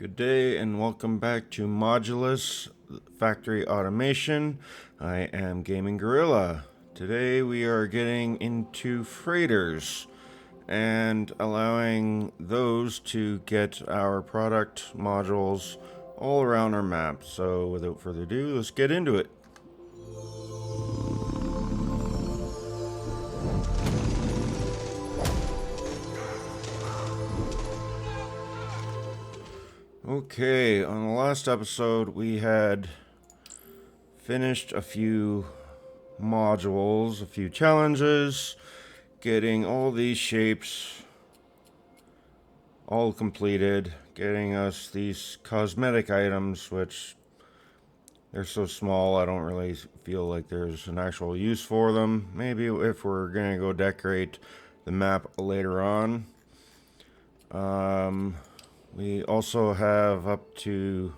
Good day and welcome back to Modulus Factory Automation. I am Gaming Gorilla. Today we are getting into freighters and allowing those to get our product modules all around our map. So without further ado, let's get into it. Okay, on the last episode we had finished a few modules, a few challenges, getting all these shapes all completed, getting us these cosmetic items, which they're so small I don't really feel like there's an actual use for them. Maybe if we're gonna go decorate the map later on. We also have up to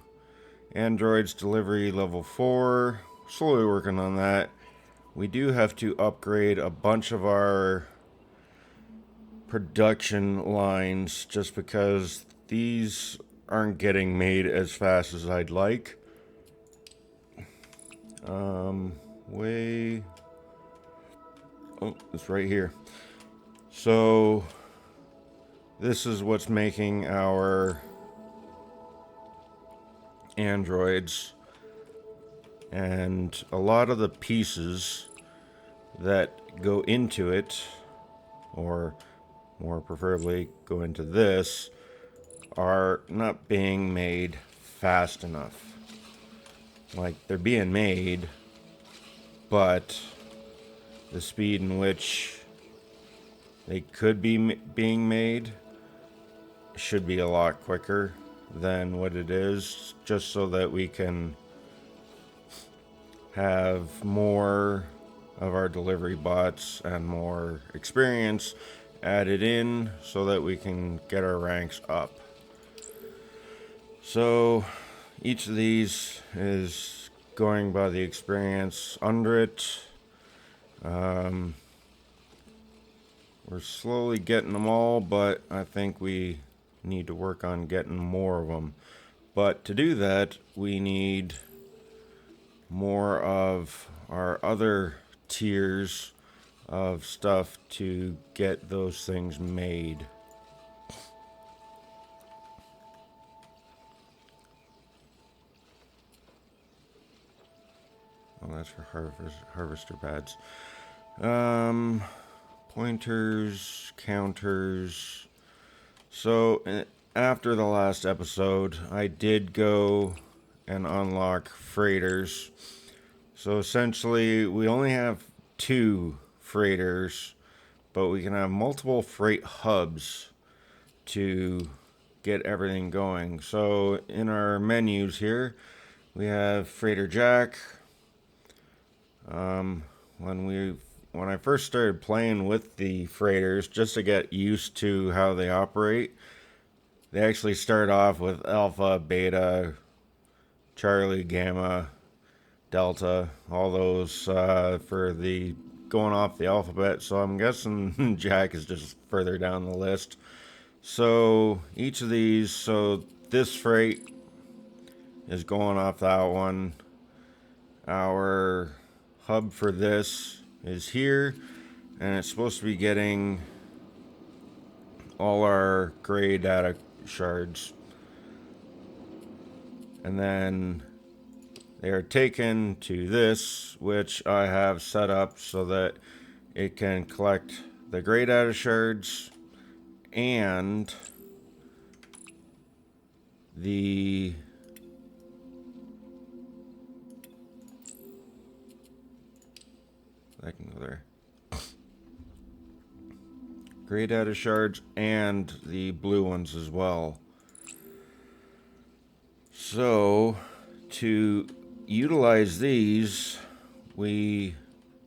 androids delivery level 4, slowly working on that. We do have to upgrade a bunch of our production lines just because these aren't getting made as fast as I'd like. It's right here. So this is what's making our androids, and a lot of the pieces that go into it, or more preferably go into this, are not being made fast enough. Like, they're being made, but the speed in which they could be being made should be a lot quicker than what it is, just so that we can have more of our delivery bots and more experience added in so that we can get our ranks up. So each of these is going by the experience under it. We're slowly getting them all, but I think we need to work on getting more of them. But to do that, we need more of our other tiers of stuff to get those things made. Oh, that's for harvester pads. Pointers, counters. So after the last episode, I did go and unlock freighters. So essentially, we only have 2 freighters, but we can have multiple freight hubs to get everything going. So in our menus here, we have Freighter Jack. When I first started playing with the freighters, just to get used to how they operate, they actually start off with Alpha, Beta, Charlie, Gamma, Delta, all those for the going off the alphabet. So I'm guessing Jack is just further down the list. So each of these, so this freight is going off that one. Our hub for this is here, and it's supposed to be getting all our gray data shards, and then they are taken to this, which I have set up so that it can collect the gray data shards and the I can go there. Gray data shards and the blue ones as well. So to utilize these, we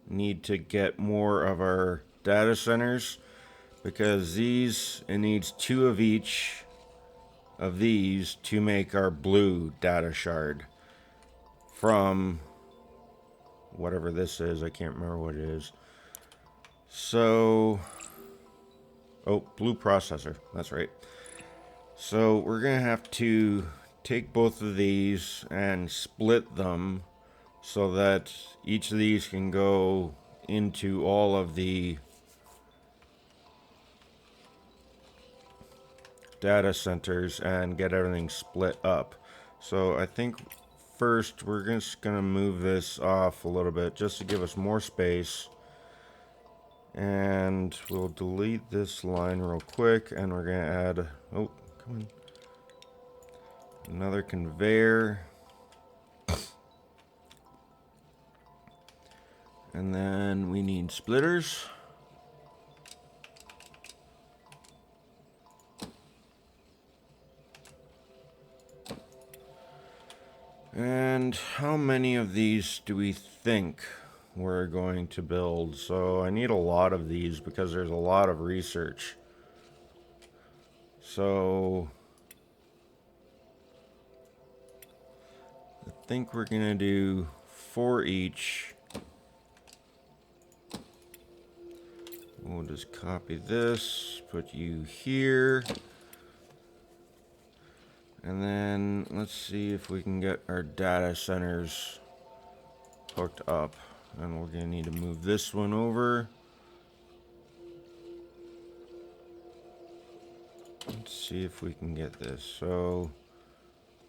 need to get more of our data centers, because it needs 2 of each of these to make our blue data shard from whatever this is. I can't remember what it is. So, blue processor, that's right. So we're going to have to take both of these and split them so that each of these can go into all of the data centers and get everything split up. So I think first we're just going to move this off a little bit just to give us more space. And we'll delete this line real quick, and we're going to add, oh, come on, another conveyor. And then we need splitters. And how many of these do we think we're going to build? So I need a lot of these because there's a lot of research. So I think we're going to do 4 each. We'll just copy this, put you here. And then let's see if we can get our data centers hooked up. And we're going to need to move this one over. Let's see if we can get this. So,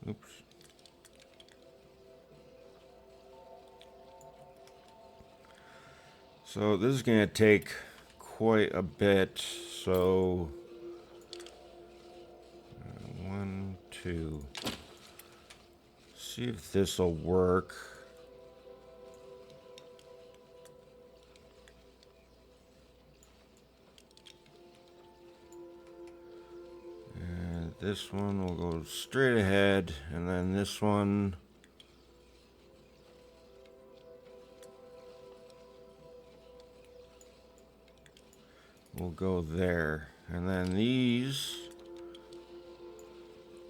oops. So this is going to take quite a bit. So, 1, 2. See if this will work. And this one will go straight ahead, and then this one will go there. And then these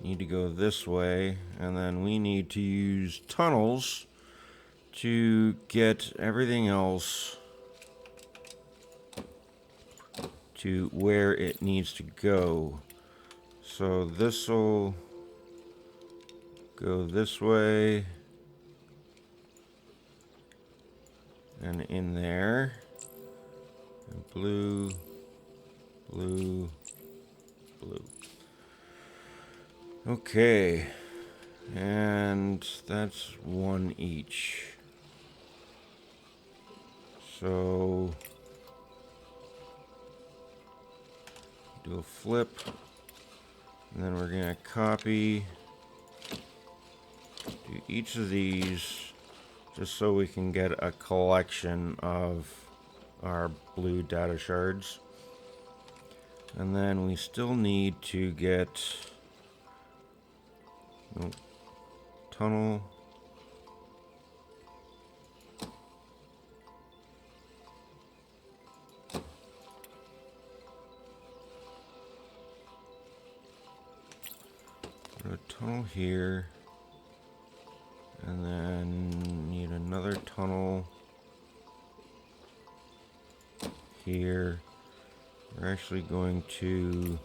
need to go this way, and then we need to use tunnels to get everything else to where it needs to go. So this will go this way and in there, and blue, blue, blue. Okay, and that's 1 each. So do a flip, and then we're gonna copy to each of these just so we can get a collection of our blue data shards. And then we still need to get tunnel. Put a tunnel here, and then need another tunnel here. We're actually going to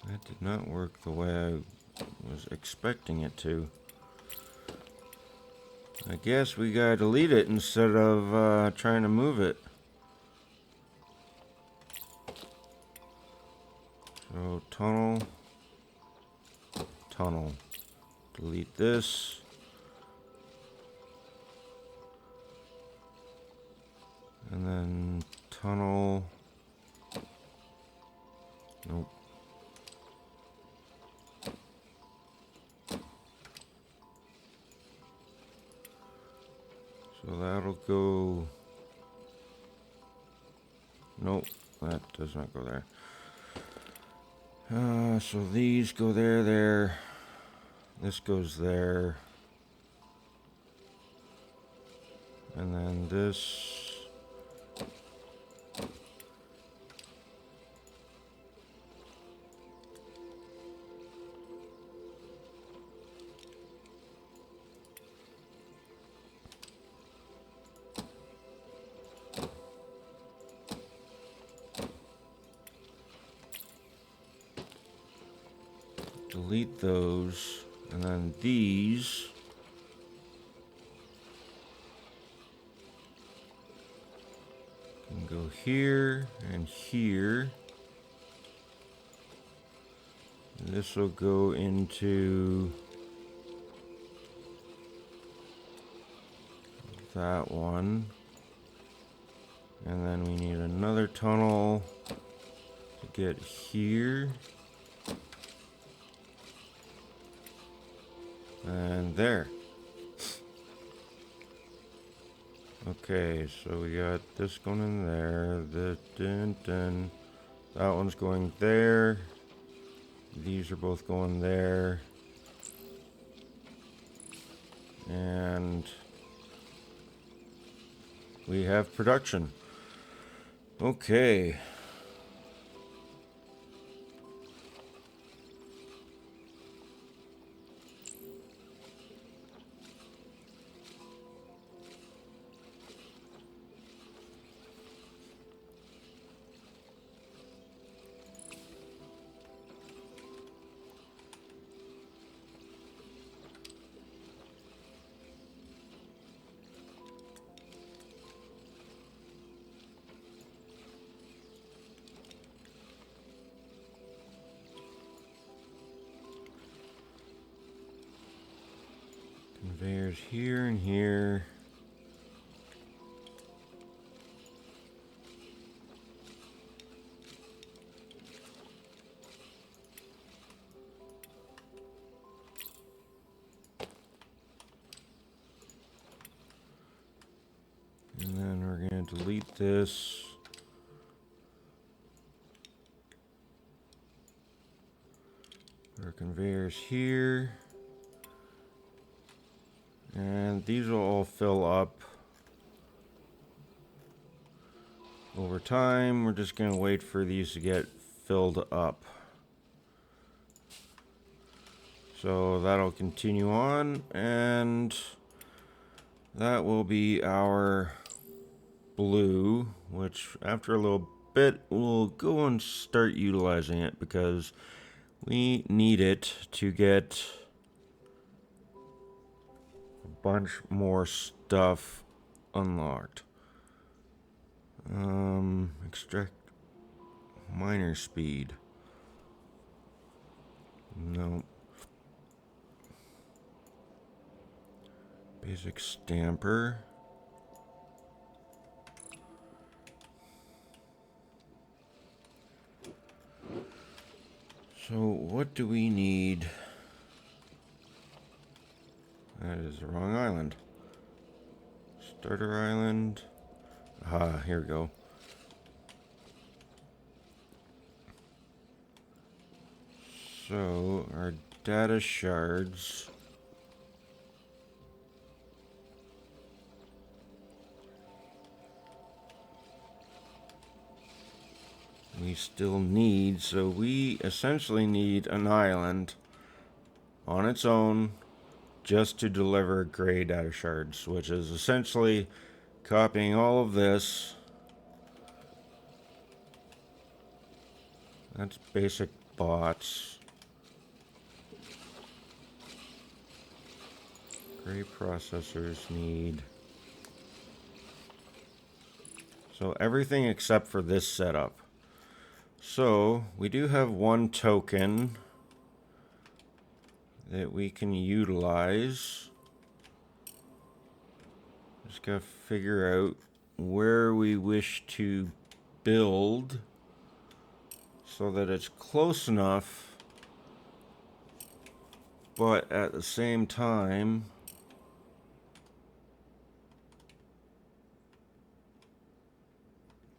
that did not work the way I was expecting it to. I guess we gotta delete it instead of trying to move it. So tunnel, tunnel. Delete this. And then tunnel. Nope. So that'll go. Nope, that does not go there. So these go there, there. This goes there. And then this. Delete those, and then these can go here and here. And this will go into that one. And then we need another tunnel to get here. And there. Okay, so we got this going in there. That one's going there. These are both going there. And we have production. Okay. Conveyors here and here. And then we're going to delete this. Our conveyors here. And these will all fill up over time. We're just going to wait for these to get filled up. So that'll continue on, and that will be our blue, which after a little bit we'll go and start utilizing it because we need it to get a bunch more stuff unlocked. Extract miner speed. No. Basic stamper. So what do we need? That is the wrong island. Starter island. Ah, here we go. So our data shards. We still need, so we essentially need an island on its own just to deliver gray data shards, which is essentially copying all of this. That's basic bots. Gray processors need. So everything except for this setup. So we do have one token that we can utilize. Just gotta figure out where we wish to build so that it's close enough, but at the same time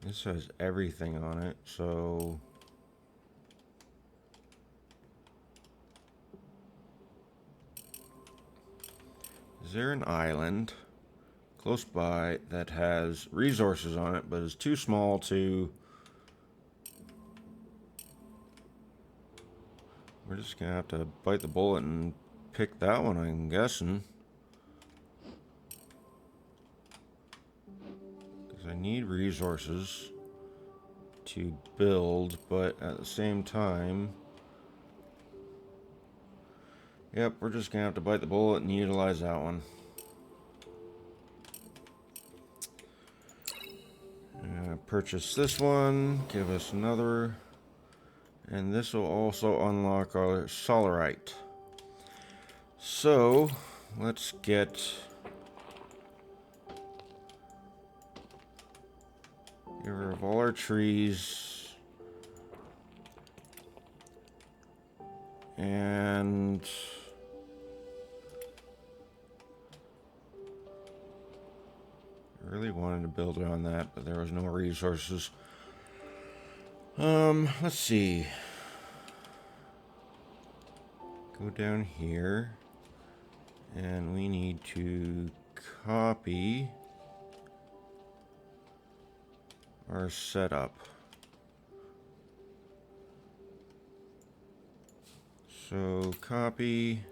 this has everything on it, so is there an island close by that has resources on it, but is too small to... We're just gonna have to bite the bullet and pick that one, I'm guessing. Because I need resources to build, but at the same time... Yep, we're just gonna have to bite the bullet and utilize that one. Purchase this one, give us another, and this will also unlock our solarite. So, let's get rid of all our trees, and I really wanted to build on that, but there was no resources. Let's see. Go down here, and we need to copy our setup. So copy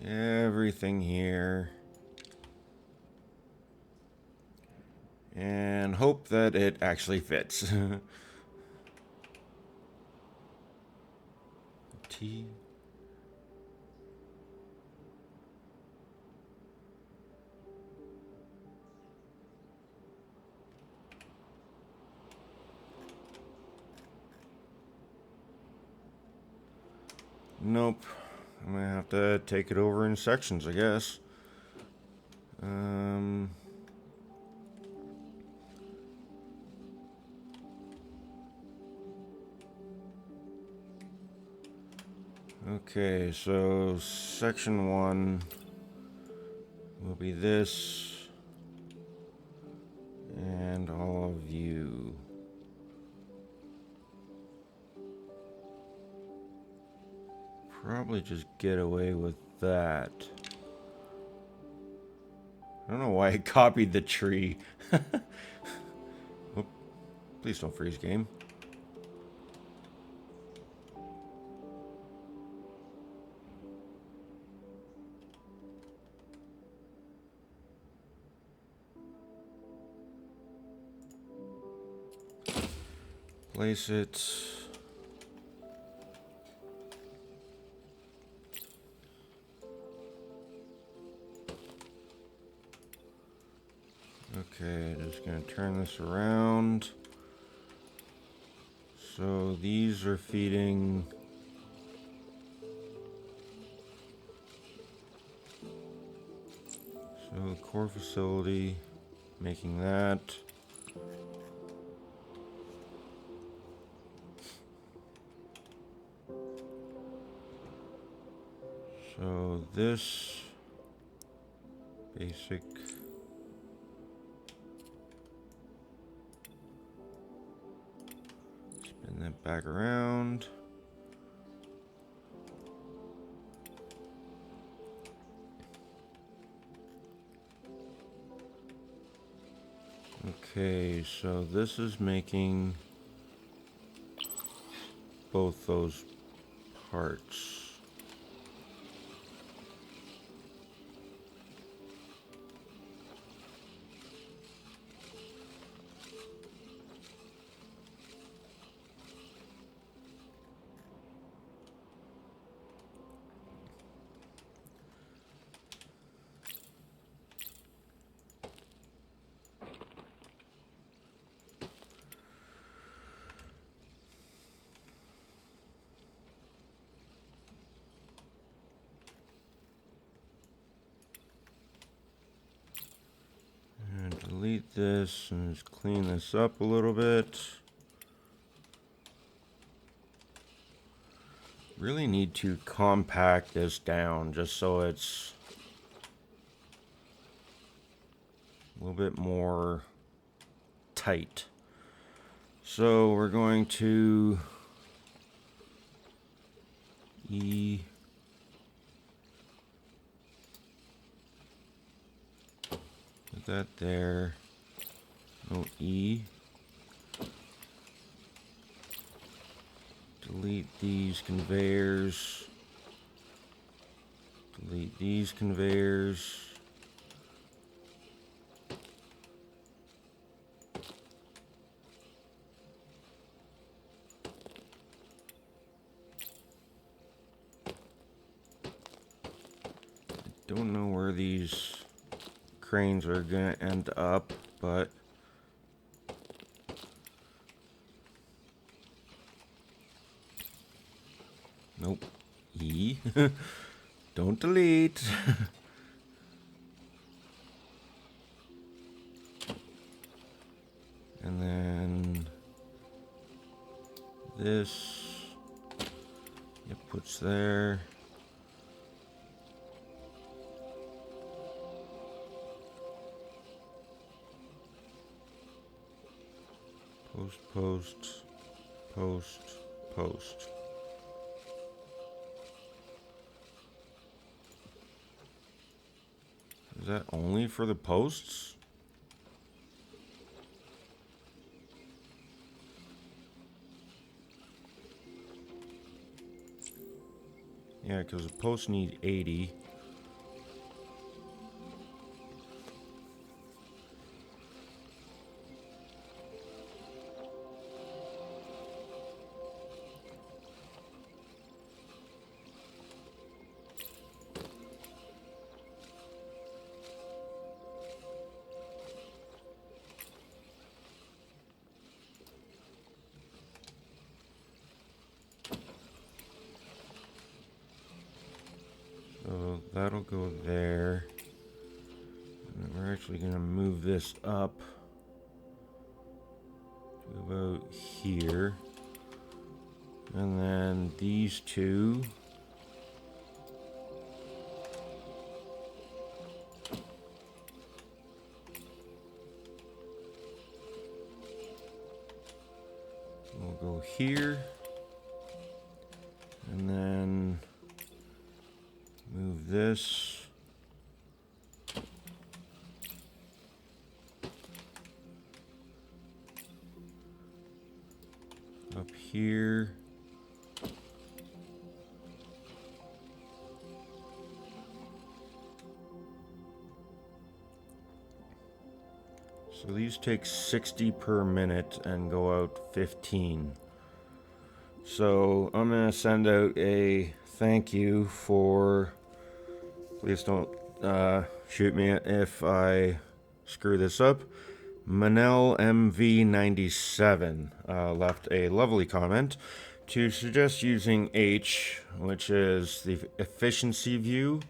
everything here and hope that it actually fits. T. Nope. I'm gonna have to take it over in sections, I guess. Okay, so section 1 will be this, and all of you. Probably just get away with that. I don't know why I copied the tree. Oop, please don't freeze, game. Place it. Okay, just gonna turn this around. So these are feeding so core facility, making that. So this basic spin that back around. Okay, so this is making both those parts. Delete this and just clean this up a little bit. Really need to compact this down just so it's a little bit more tight. So we're going to that there. No E. Delete these conveyors. Delete these conveyors. Don't know where these cranes are gonna end up, but nope. E. Don't delete. And then this it puts there. Post, post. Is that only for the posts? Yeah, because the posts need 80. So that'll go there. And we're actually going to move this up to about here. And then these two. We'll go here. And then move this up here. So these take 60 per minute and go out 15. So I'm going to send out a thank you for, please don't shoot me if I screw this up. Manel MV97 left a lovely comment to suggest using H, which is the efficiency view,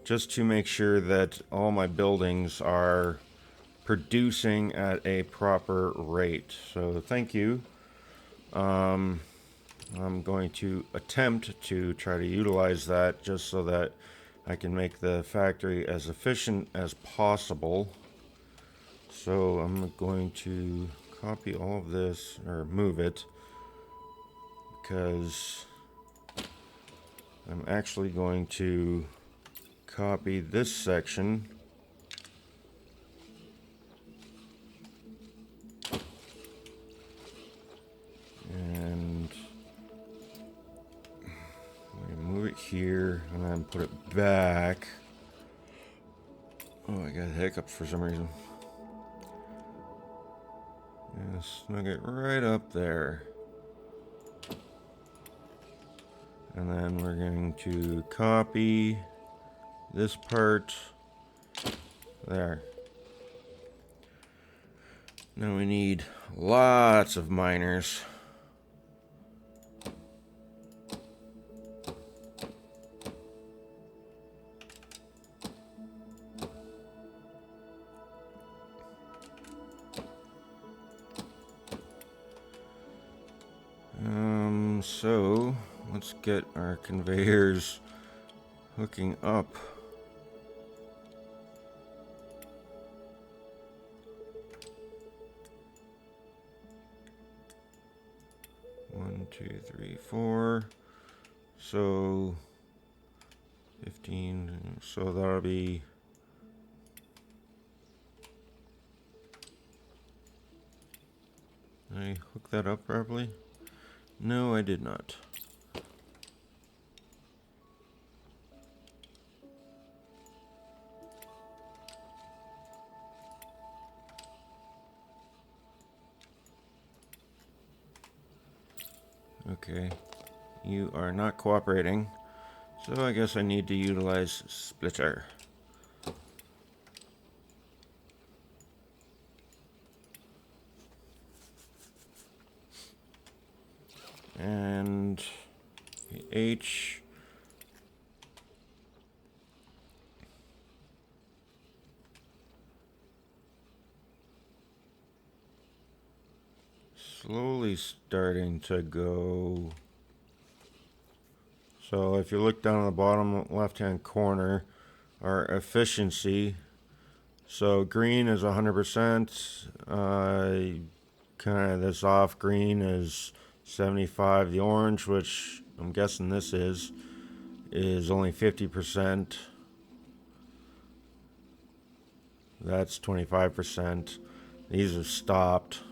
just to make sure that all my buildings are producing at a proper rate. So thank you. I'm going to attempt to try to utilize that just so that I can make the factory as efficient as possible. So I'm going to copy all of this, or move it, because I'm actually going to copy this section and move it here and then put it back. Oh, I got hiccups for some reason. And snug it right up there. And then we're going to copy this part there. Now we need lots of miners. So let's get our conveyors hooking up. One, two, three, four. So 15. So that'll be Did I hook that up properly? No, I did not. Okay, you are not cooperating, so I guess I need to utilize splitter. And H. Slowly starting to go. So if you look down at the bottom left-hand corner, our efficiency. So green is 100%. Kind of this off green is 75. The orange, which I'm guessing this is only 50%. That's 25%. These are stopped.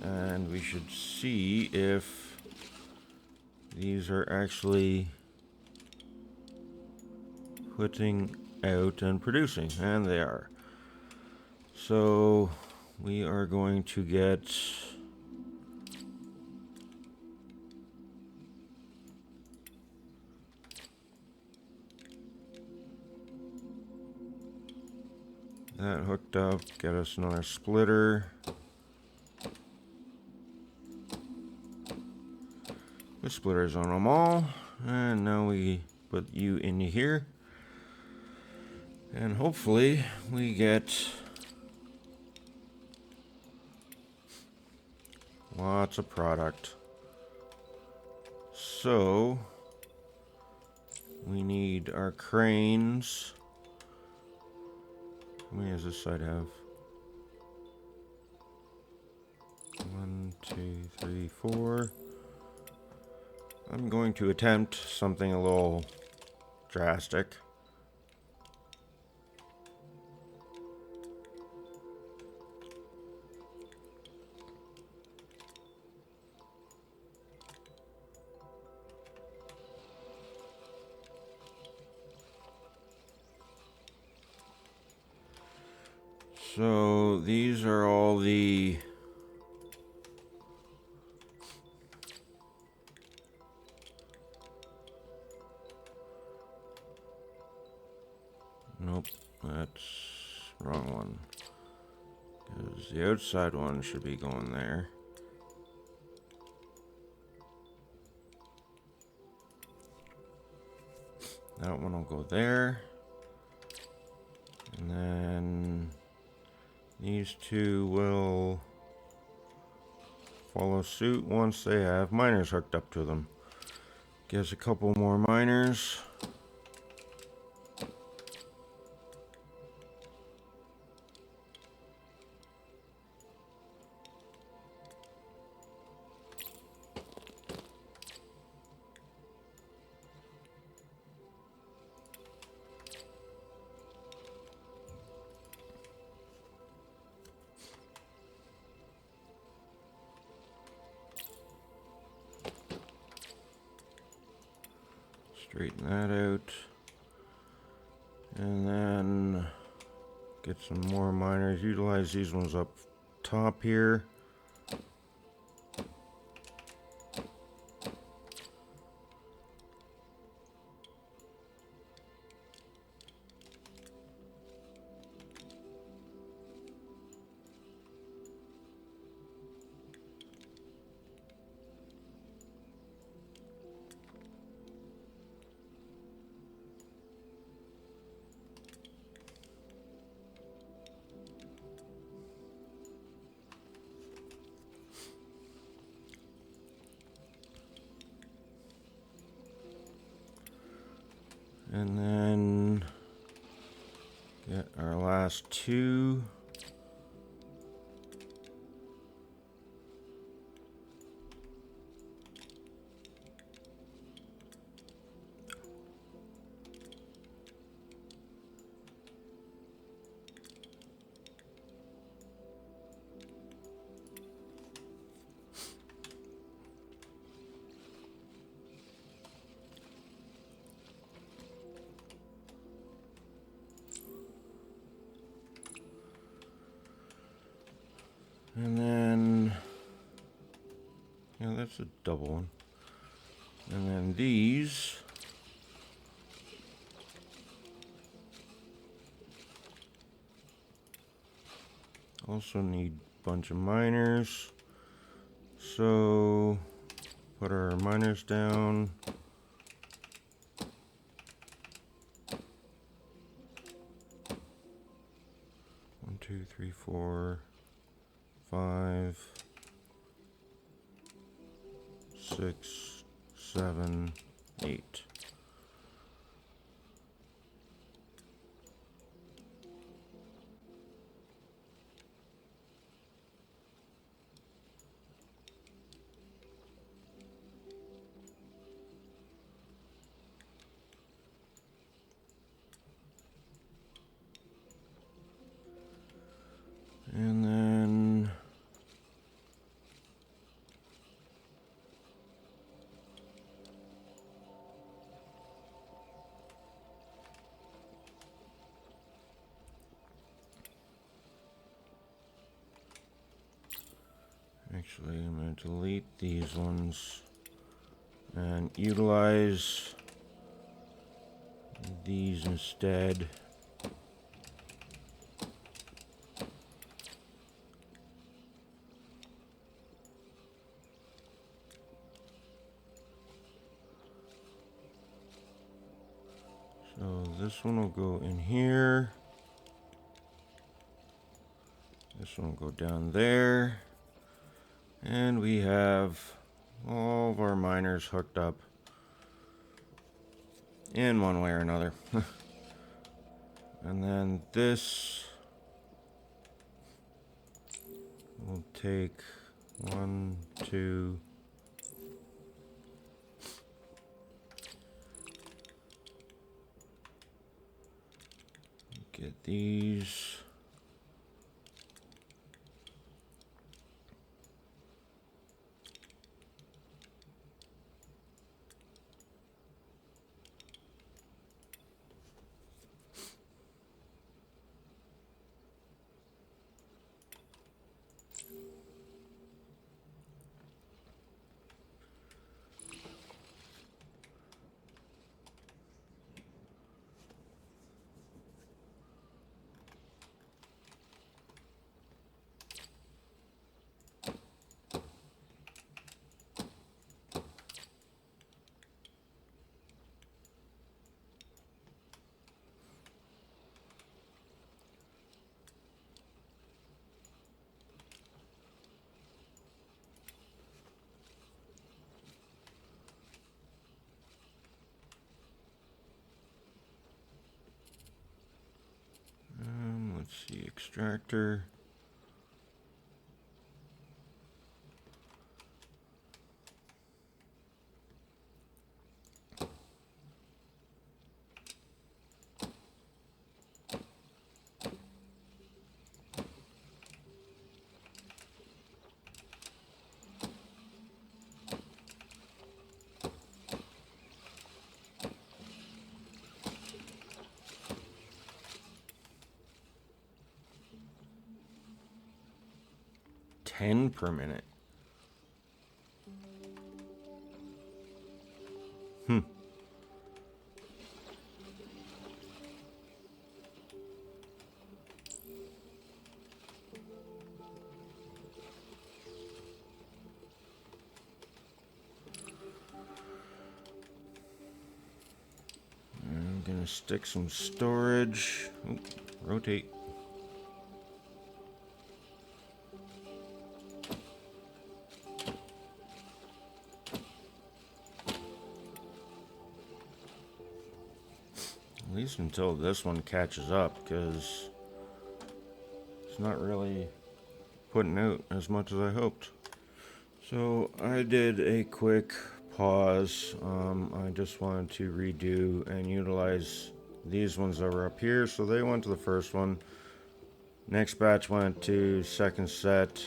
And we should see if these are actually putting out and producing, and they are. So we are going to get that hooked up, get us another splitter. The splitters on them all, and now we put you in here, and hopefully we get lots of product. So we need our cranes. How many does this side have? 1, 2, 3, 4. I'm going to attempt something a little drastic. So these are all the nope, that's wrong one. Because the outside one should be going there. That one will go there. And then these two will follow suit once they have miners hooked up to them. Gives a couple more miners. Straighten that out. And then get some more miners. Utilize these ones up top here. And then get our last two. And then, yeah, that's a double one. And then these also need a bunch of miners. So put our miners down. One, two, three, 4, 5, 6, 7, 8. And then actually I'm going to delete these ones and utilize these instead. So this one will go in here. This one will go down there. And we have all of our miners hooked up in one way or another. And then this will take 1, 2, get these. Let's see, extractor. $10 per minute. I'm gonna stick some storage. Ooh, rotate. At least until this one catches up, because it's not really putting out as much as I hoped. So I did a quick pause. I just wanted to redo and utilize these ones that were up here. So they went to the first one. Next batch went to second set.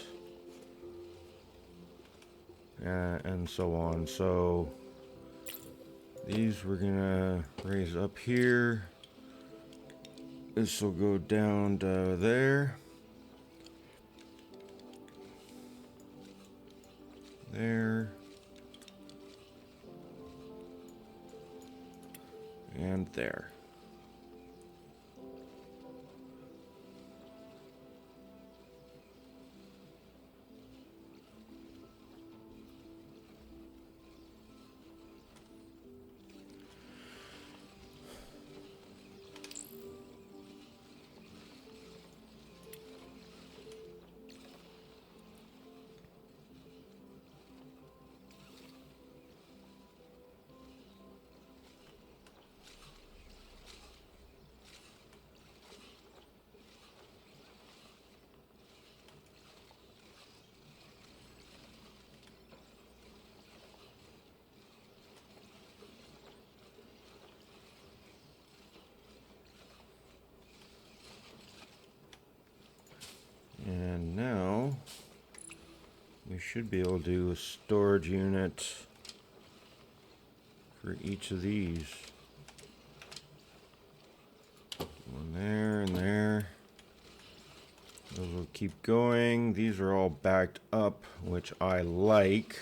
And so on. So these we're gonna raise up here. This will go down to there. there. And there. And now we should be able to do a storage unit for each of these. One there and there. Those will keep going. These are all backed up, which I like.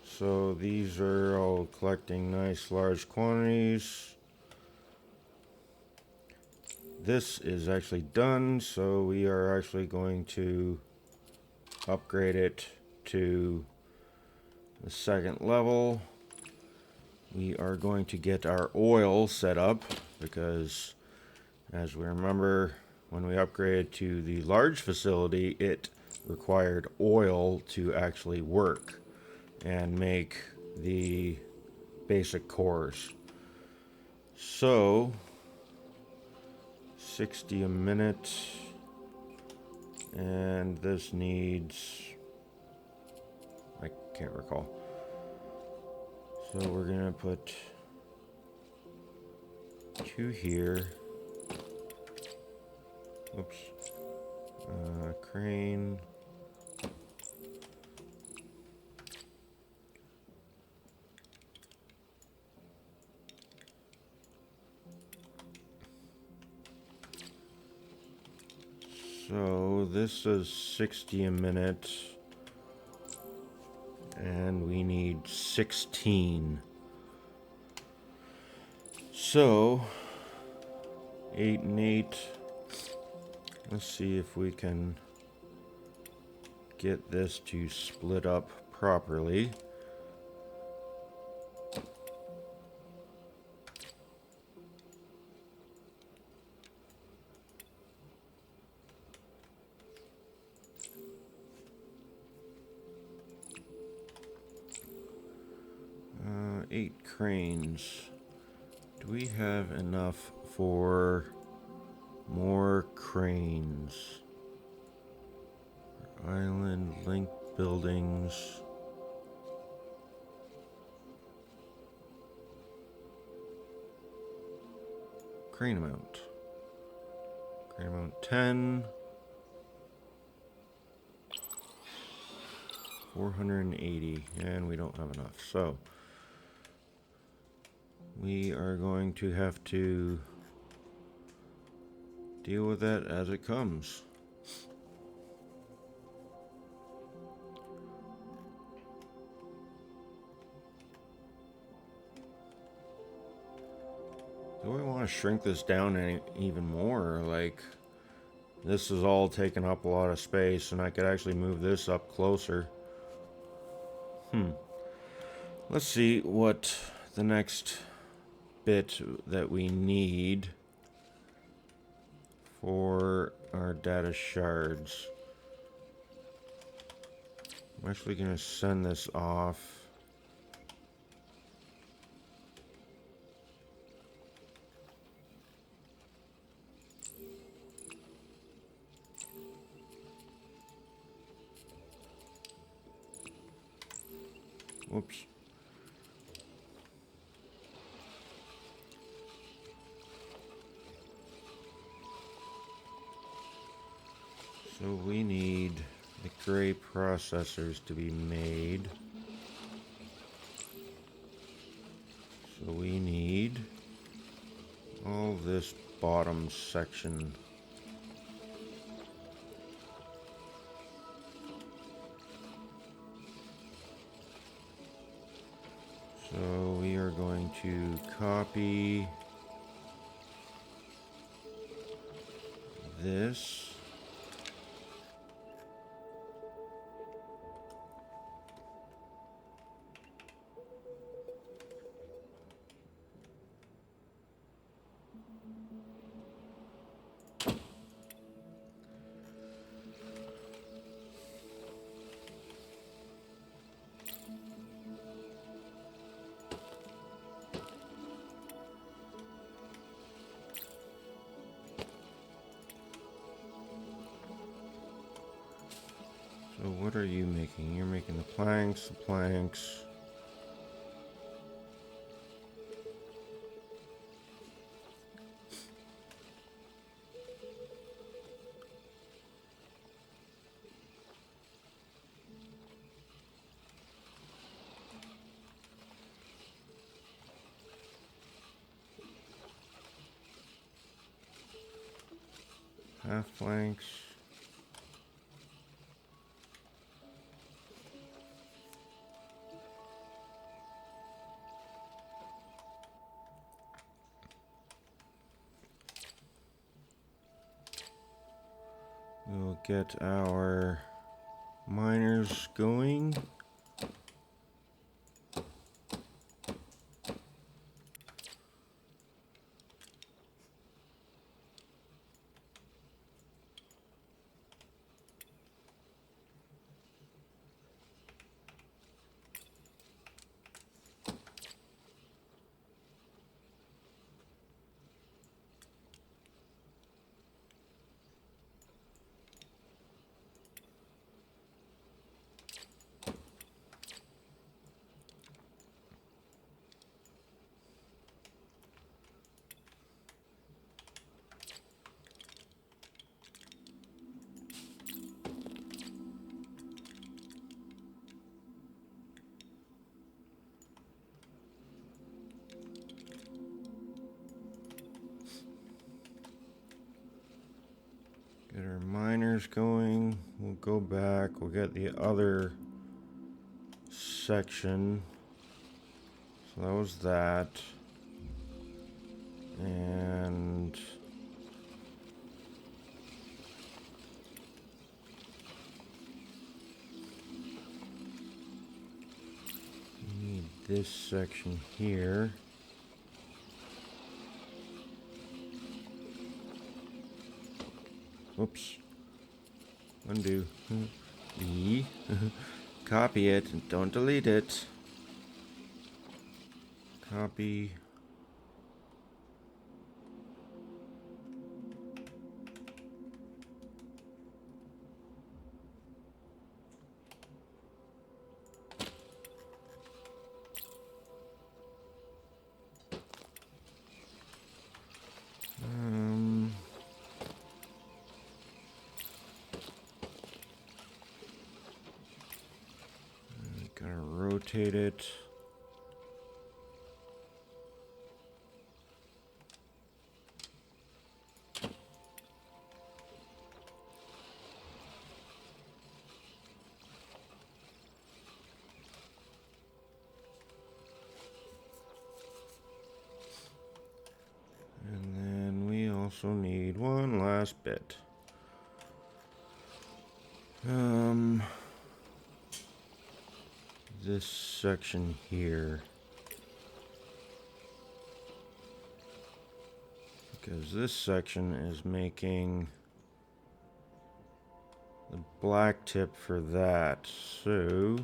So these are all collecting nice large quantities. This is actually done, so we are actually going to upgrade it to the second level. We are going to get our oil set up because, as we remember, when we upgraded to the large facility, it required oil to actually work and make the basic cores. So 60 a minute, and this needs, I can't recall. So we're gonna put 2 here. Oops. Crane. So this is 60 a minute, and we need 16. So 8 and 8. Let's see if we can get this to split up properly. Eight cranes. Do we have enough for more cranes? Island link buildings. Crane amount. Crane amount 10. 480, and we don't have enough. So we are going to have to deal with that as it comes. Do I want to shrink this down even more? Like, this is all taking up a lot of space, and I could actually move this up closer. Let's see what the next bit that we need for our data shards. I'm actually going to send this off. Whoops. So we need the gray processors to be made. So we need all this bottom section. So we are going to copy this. So what are you making? You're making the planks, half planks. We'll get our miners going. Get our miners going. We'll go back. We'll get the other section. So that was that. And we need this section here. Oops. Undo. E. Copy it and don't delete it. Copy. Gotta rotate it. And then we also need one last bit. This section here. Because this section is making the black tip for that. So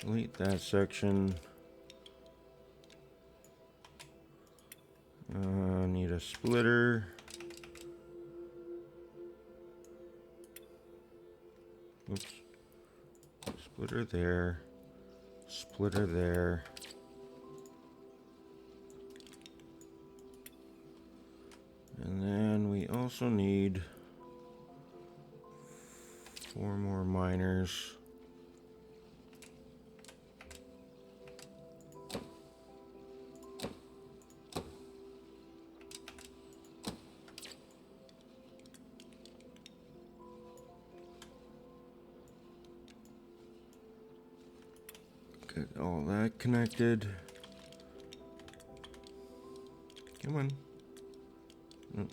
delete that section. Need a splitter. Oops. Splitter there. Splitter there. And then we also need 4 more miners. Get all that connected. Come on.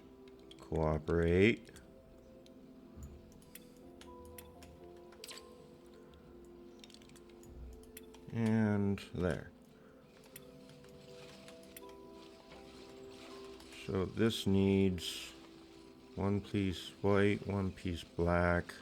Cooperate. And there. So this needs 1 piece white, 1 piece black.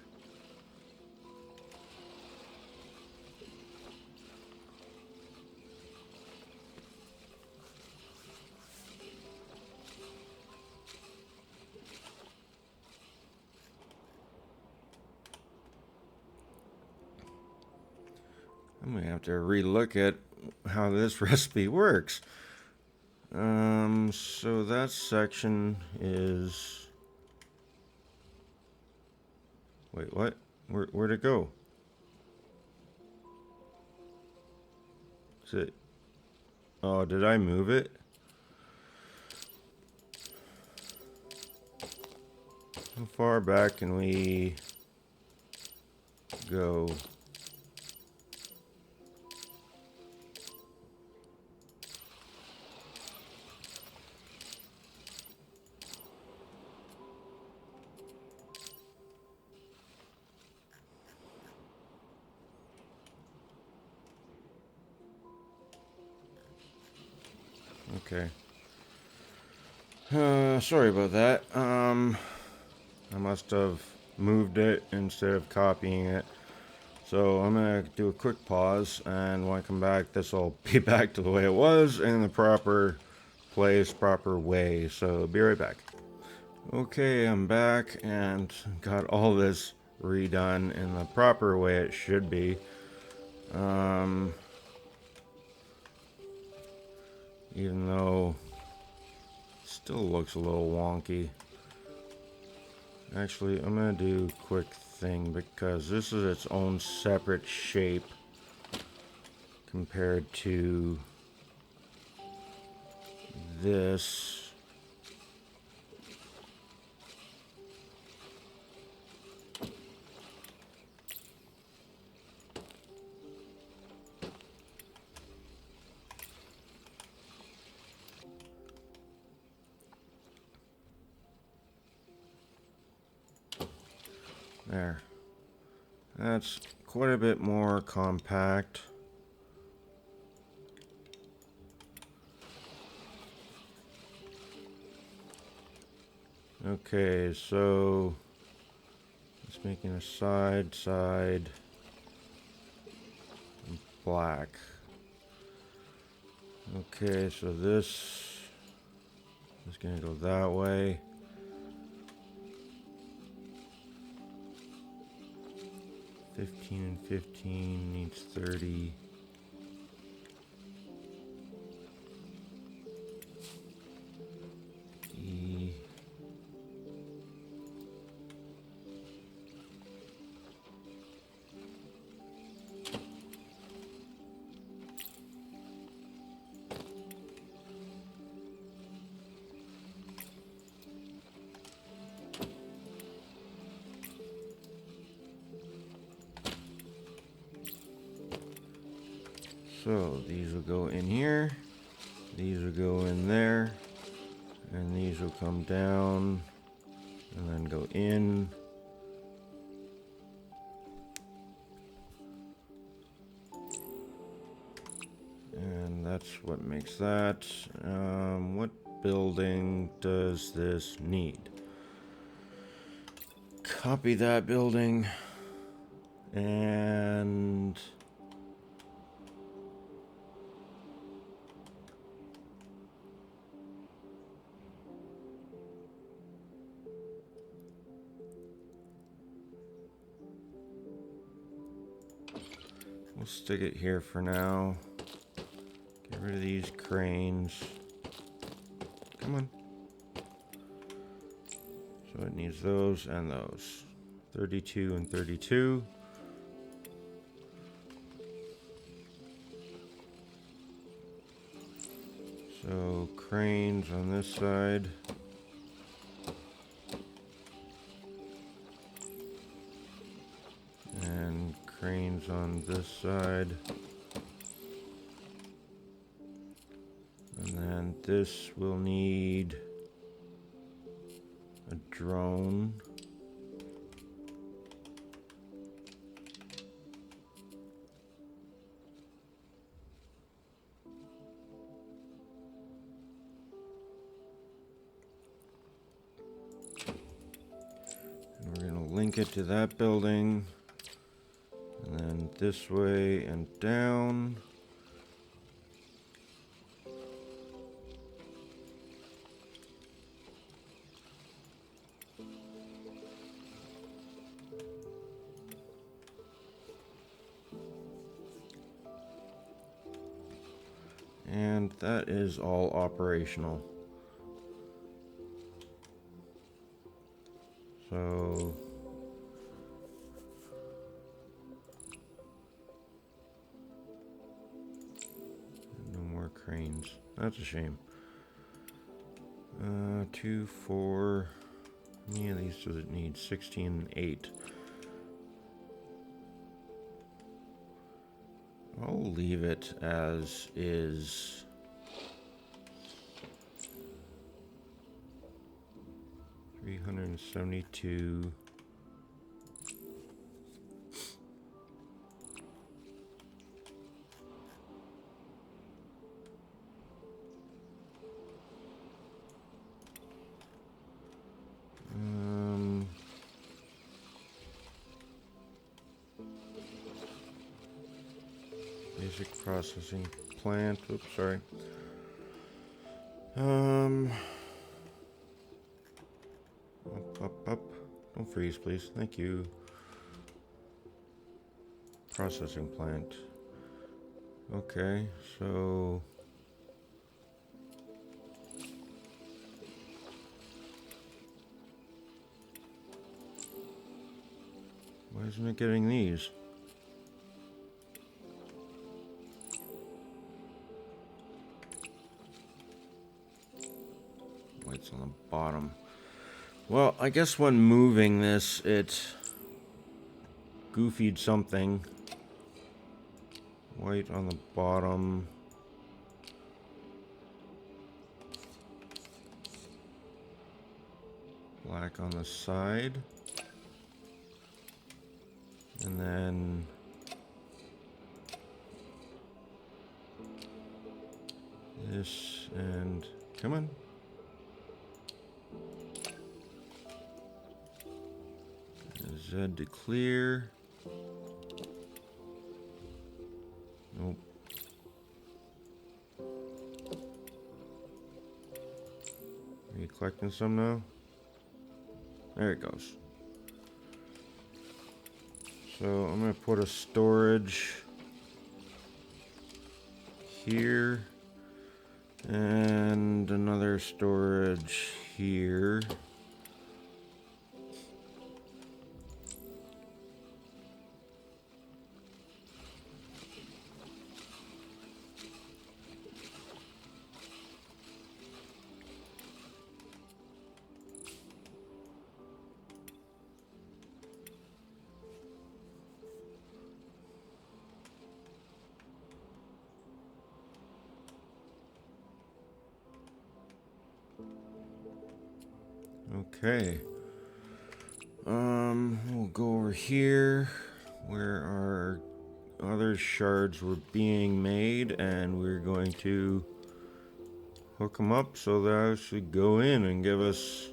I'm gonna have to relook at how this recipe works. So that section is... Wait, what? Where'd it go? Is it... Oh, did I move it? How far back can we go? Okay. Sorry about that. I must have moved it instead of copying it. So I'm gonna do a quick pause, and when I come back, this will be back to the way it was in the proper place, proper way. So be right back. Okay, I'm back and got all this redone in the proper way it should be. Even though it still looks a little wonky. Actually, I'm gonna do a quick thing because this is its own separate shape compared to this. There. That's quite a bit more compact. Okay, so it's making a side black. Okay, so this is gonna go that way. 15 and 15 needs 30. E. So these will go in here, these will go in there, and these will come down and then go in. And that's what makes that. What building does this need? Copy that building and We'll stick it here for now. Get rid of these cranes. Come on. So it needs those and those. 32 and 32. So cranes on this side. And cranes on this side. And then this will need a drone. And we're going to link it to that building. And then this way and down. And that is all operational. So no more cranes. That's a shame. 2, 4. How many of these does it need? 16 and 8. I'll leave it as is. $372. Basic processing plant. Oops, sorry. Up. Don't freeze, please. Thank you. Processing plant. Okay, so why isn't it getting these? White's on the bottom. Well, I guess when moving this, it goofied something. White on the bottom. Black on the side. And then this and come on. Z to clear. Nope. Are you collecting some now? There it goes. So I'm going to put a storage here and another storage here. Okay. We'll go over here where our other shards were being made, and we're going to hook them up so that should go in and give us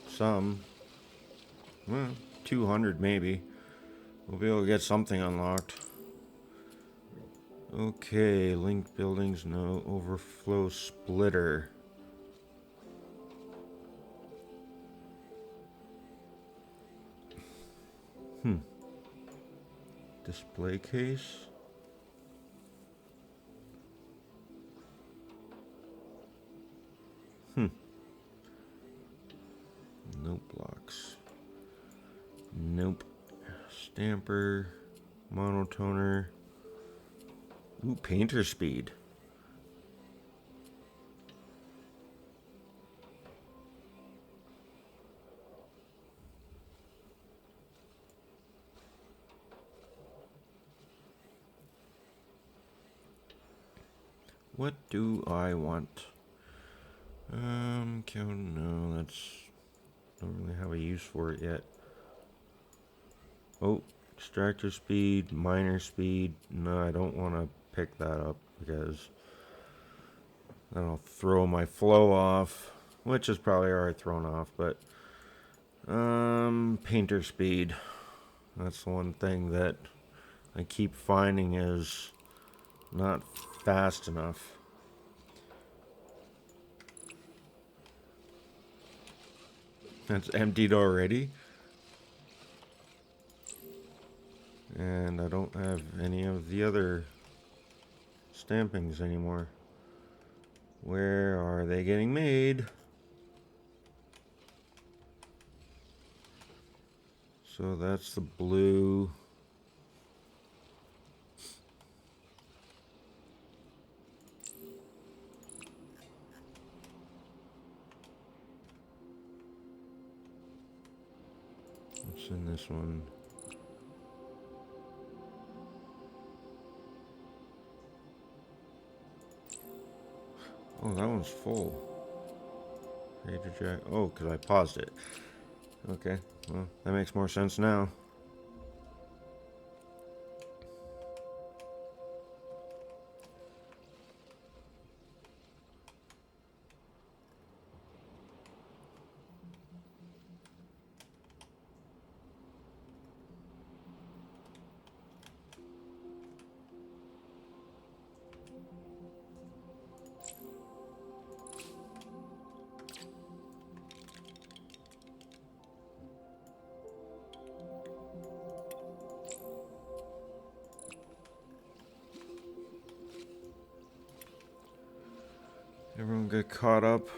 some. Well, 200 maybe. We'll be able to get something unlocked. Okay, linked buildings, no overflow splitter. Display case. Nope. Blocks. Nope. Stamper. Monotoner. Ooh, painter speed. What do I want? No, that's don't really have a use for it yet. Oh, extractor speed, miner speed. No, I don't want to pick that up because that'll throw my flow off, which is probably already thrown off, but painter speed. That's the one thing that I keep finding is not fast enough. That's emptied already. And I don't have any of the other stampings anymore. Where are they getting made? So that's the blue. What's in this one? Oh, that one's full. Raider Jack. Oh, because I paused it. Okay, well, that makes more sense now. Everyone get caught up.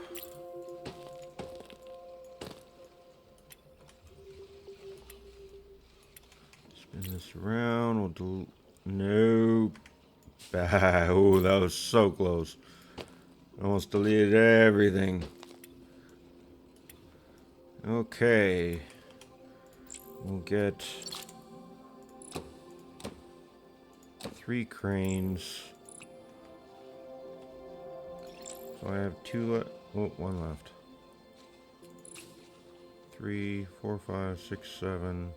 Spin this around. We'll do. Nope. Oh, that was so close. Almost deleted everything. Okay. We'll get 3 cranes. So I have 2 left. Oh, 1 left. 3, 4, 5, 6, 7.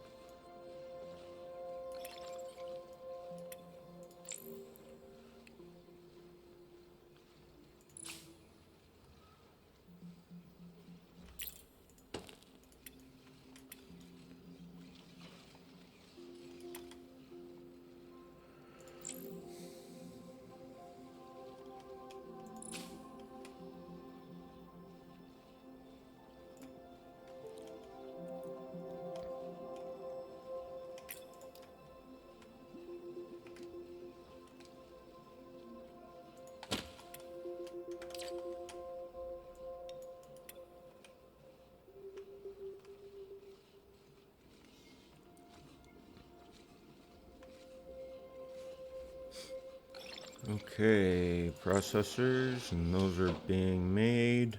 Okay, processors, and those are being made.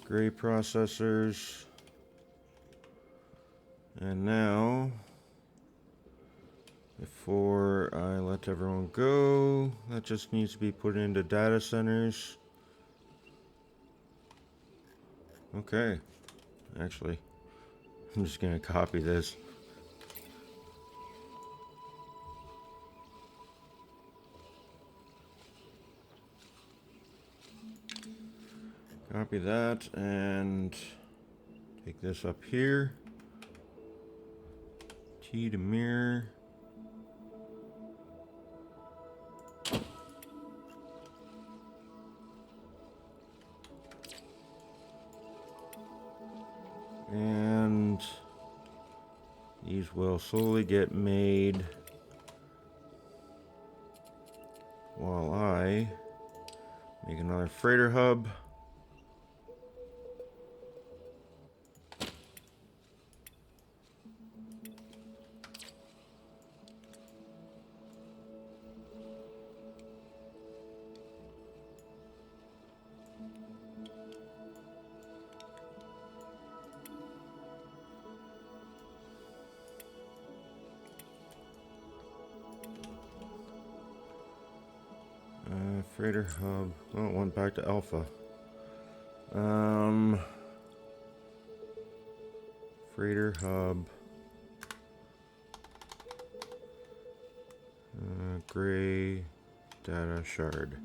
Gray processors. And now, before I let everyone go, that just needs to be put into data centers. Okay, actually, I'm just gonna copy this. Copy that and take this up here. T to mirror. And these will slowly get made Make another freighter hub. Freighter hub. Oh, it went back to alpha. Freighter hub. Gray data shard.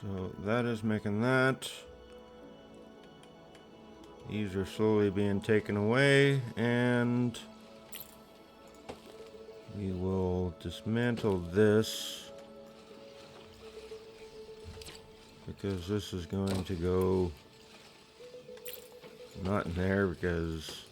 So that is making that. These are slowly being taken away, and we will dismantle this because this is going to go not in there because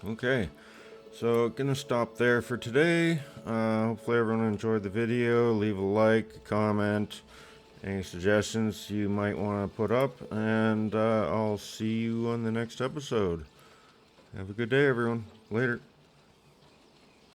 okay, so gonna stop there for today. Hopefully everyone enjoyed the video. Leave a like, a comment, any suggestions you might want to put up, and I'll see you on the next episode. Have a good day, everyone. Later.